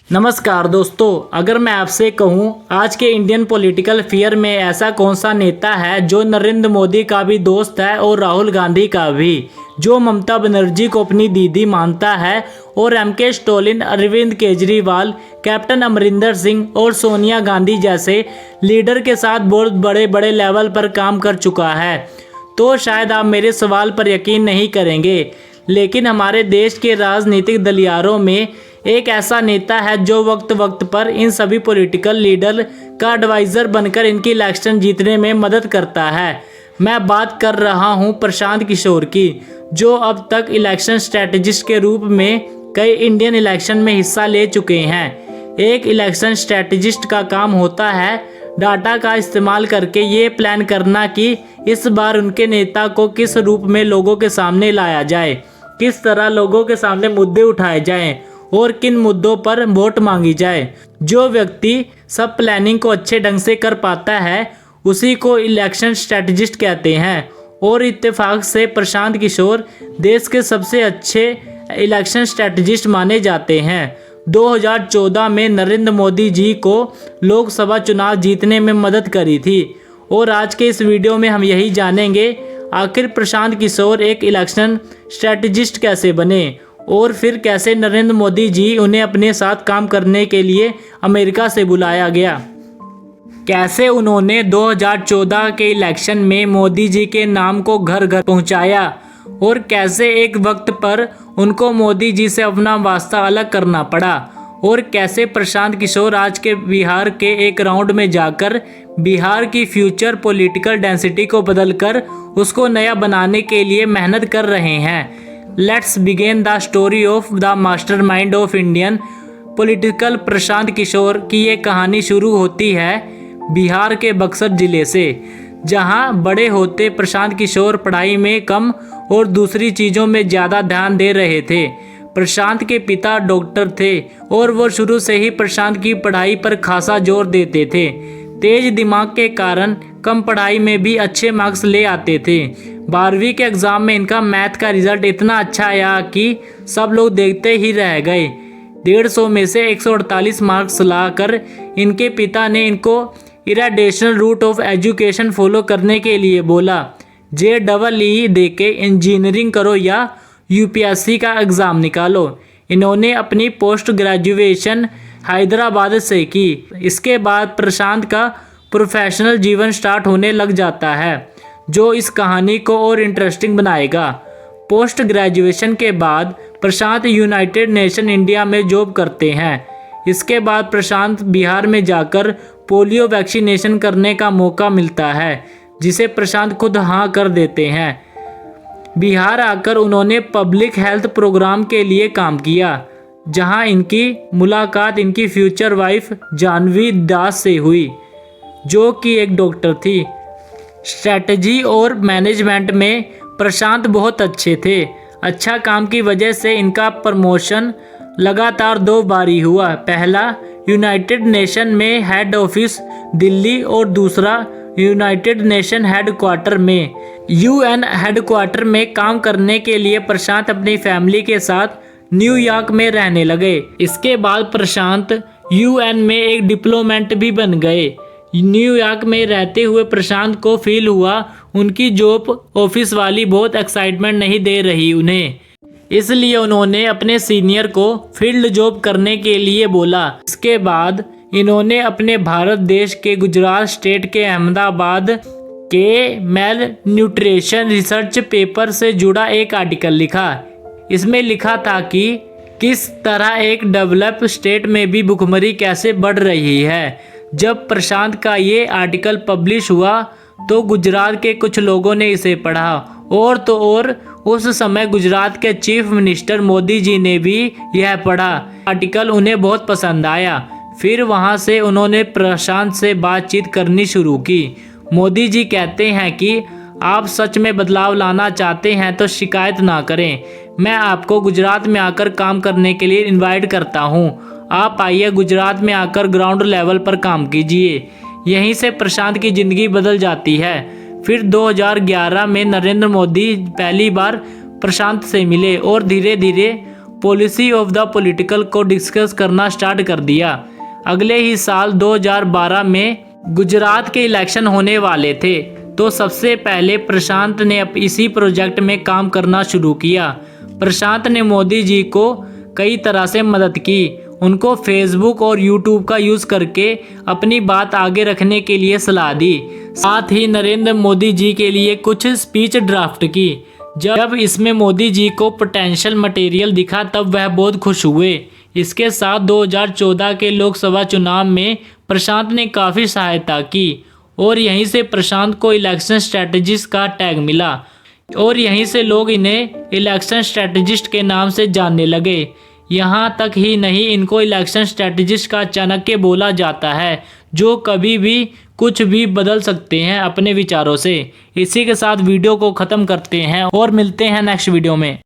नमस्कार दोस्तों, अगर मैं आपसे कहूं आज के इंडियन पॉलिटिकल फेयर में ऐसा कौन सा नेता है जो नरेंद्र मोदी का भी दोस्त है और राहुल गांधी का भी, जो ममता बनर्जी को अपनी दीदी मानता है और एमके स्टालिन, अरविंद केजरीवाल, कैप्टन अमरिंदर सिंह और सोनिया गांधी जैसे लीडर के साथ बहुत बड़े बड़े लेवल पर काम कर चुका है, तो शायद आप मेरे सवाल पर यकीन नहीं करेंगे। लेकिन हमारे देश के राजनीतिक गलियारों में एक ऐसा नेता है जो वक्त वक्त पर इन सभी पॉलिटिकल लीडर का एडवाइज़र बनकर इनकी इलेक्शन जीतने में मदद करता है। मैं बात कर रहा हूं प्रशांत किशोर की, जो अब तक इलेक्शन स्ट्रेटजिस्ट के रूप में कई इंडियन इलेक्शन में हिस्सा ले चुके हैं। एक इलेक्शन स्ट्रेटजिस्ट का काम होता है डाटा का इस्तेमाल करके ये प्लान करना कि इस बार उनके नेता को किस रूप में लोगों के सामने लाया जाए, किस तरह लोगों के सामने मुद्दे उठाए जाएं और किन मुद्दों पर वोट मांगी जाए। जो व्यक्ति सब प्लानिंग को अच्छे ढंग से कर पाता है उसी को इलेक्शन स्ट्रेटजिस्ट कहते हैं। और इत्तेफाक से प्रशांत किशोर देश के सबसे अच्छे इलेक्शन स्ट्रेटजिस्ट माने जाते हैं। 2014 में नरेंद्र मोदी जी को लोकसभा चुनाव जीतने में मदद करी थी और आज के इस वीडियो में हम यही जानेंगे आखिर प्रशांत किशोर एक इलेक्शन स्ट्रेटजिस्ट कैसे बने और फिर कैसे नरेंद्र मोदी जी उन्हें अपने साथ काम करने के लिए अमेरिका से बुलाया गया। कैसे उन्होंने 2014 के इलेक्शन में मोदी जी के नाम को घर घर पहुंचाया और कैसे एक वक्त पर उनको मोदी जी से अपना वास्ता अलग करना पड़ा और कैसे प्रशांत किशोर आज के बिहार के एक राउंड में जाकर बिहार की फ्यूचर पॉलिटिकल डेंसिटी को बदलकर उसको नया बनाने के लिए मेहनत कर रहे हैं। Let's begin the story of the mastermind of Indian political. Prashant Kishor की ये कहानी शुरू होती है बिहार के बक्सर जिले से, जहां बड़े होते प्रशांत किशोर पढ़ाई में कम और दूसरी चीज़ों में ज़्यादा ध्यान दे रहे थे। प्रशांत के पिता डॉक्टर थे और वो शुरू से ही प्रशांत की पढ़ाई पर खासा जोर देते थे। तेज दिमाग के कारण कम पढ़ाई में भी अच्छे मार्क्स ले आते थे। 12वीं के एग्ज़ाम में इनका मैथ का रिज़ल्ट इतना अच्छा आया कि सब लोग देखते ही रह गए। 150 में से 148 मार्क्स लाकर इनके पिता ने इनको इराडेशनल रूट ऑफ एजुकेशन फॉलो करने के लिए बोला। JEE दे के इंजीनियरिंग करो या UPSC का एग्ज़ाम निकालो। इन्होंने अपनी पोस्ट ग्रेजुएशन हैदराबाद से की। इसके बाद प्रशांत का प्रोफेशनल जीवन स्टार्ट होने लग जाता है, जो इस कहानी को और इंटरेस्टिंग बनाएगा। पोस्ट ग्रेजुएशन के बाद प्रशांत यूनाइटेड नेशन इंडिया में जॉब करते हैं। इसके बाद प्रशांत बिहार में जाकर पोलियो वैक्सीनेशन करने का मौका मिलता है, जिसे प्रशांत खुद हाँ कर देते हैं। बिहार आकर उन्होंने पब्लिक हेल्थ प्रोग्राम के लिए काम किया, जहां इनकी मुलाकात इनकी फ्यूचर वाइफ जानवी दास से हुई, जो कि एक डॉक्टर थी। स्ट्रैटेजी और मैनेजमेंट में प्रशांत बहुत अच्छे थे। अच्छा काम की वजह से इनका प्रमोशन लगातार 2 बारी हुआ। पहला यूनाइटेड नेशन में हेड ऑफिस दिल्ली और दूसरा यूनाइटेड नेशन हेडक्वार्टर में। UN हेडक्वार्टर में काम करने के लिए प्रशांत अपनी फैमिली के साथ न्यूयॉर्क में रहने लगे। इसके बाद प्रशांत UN में एक डिप्लोमेट भी बन गए। न्यूयॉर्क में रहते हुए प्रशांत को फील हुआ उनकी जॉब ऑफिस वाली बहुत एक्साइटमेंट नहीं दे रही उन्हें, इसलिए उन्होंने अपने सीनियर को फील्ड जॉब करने के लिए बोला। इसके बाद इन्होंने अपने भारत देश के गुजरात स्टेट के अहमदाबाद के मेल न्यूट्रिशन रिसर्च पेपर से जुड़ा एक आर्टिकल लिखा। इसमें लिखा था कि किस तरह एक डेवलप स्टेट में भी भुखमरी कैसे बढ़ रही है। जब प्रशांत का ये आर्टिकल पब्लिश हुआ तो गुजरात के कुछ लोगों ने इसे पढ़ा और तो और उस समय गुजरात के चीफ मिनिस्टर मोदी जी ने भी यह पढ़ा। आर्टिकल उन्हें बहुत पसंद आया। फिर वहां से उन्होंने प्रशांत से बातचीत करनी शुरू की। मोदी जी कहते हैं कि आप सच में बदलाव लाना चाहते हैं तो शिकायत ना करें। मैं आपको गुजरात में आकर काम करने के लिए इनवाइट करता हूं। आप आइए गुजरात में आकर ग्राउंड लेवल पर काम कीजिए। यहीं से प्रशांत की ज़िंदगी बदल जाती है। फिर 2011 में नरेंद्र मोदी पहली बार प्रशांत से मिले और धीरे धीरे पॉलिसी ऑफ द पॉलिटिकल को डिस्कस करना स्टार्ट कर दिया। अगले ही साल 2012 में गुजरात के इलेक्शन होने वाले थे, तो सबसे पहले प्रशांत ने इसी प्रोजेक्ट में काम करना शुरू किया। प्रशांत ने मोदी जी को कई तरह से मदद की, उनको फेसबुक और यूट्यूब का यूज़ करके अपनी बात आगे रखने के लिए सलाह दी। साथ ही नरेंद्र मोदी जी के लिए कुछ स्पीच ड्राफ्ट की। जब इसमें मोदी जी को पोटेंशियल मटेरियल दिखा तब वह बहुत खुश हुए। इसके साथ 2014 के लोकसभा चुनाव में प्रशांत ने काफ़ी सहायता की और यहीं से प्रशांत को इलेक्शन स्ट्रेटजिस्ट का टैग मिला और यहीं से लोग इन्हें इलेक्शन स्ट्रेटजिस्ट के नाम से जानने लगे। यहाँ तक ही नहीं, इनको इलेक्शन स्ट्रेटजिस्ट का चाणक्य बोला जाता है, जो कभी भी कुछ भी बदल सकते हैं अपने विचारों से। इसी के साथ वीडियो को ख़त्म करते हैं और मिलते हैं नेक्स्ट वीडियो में।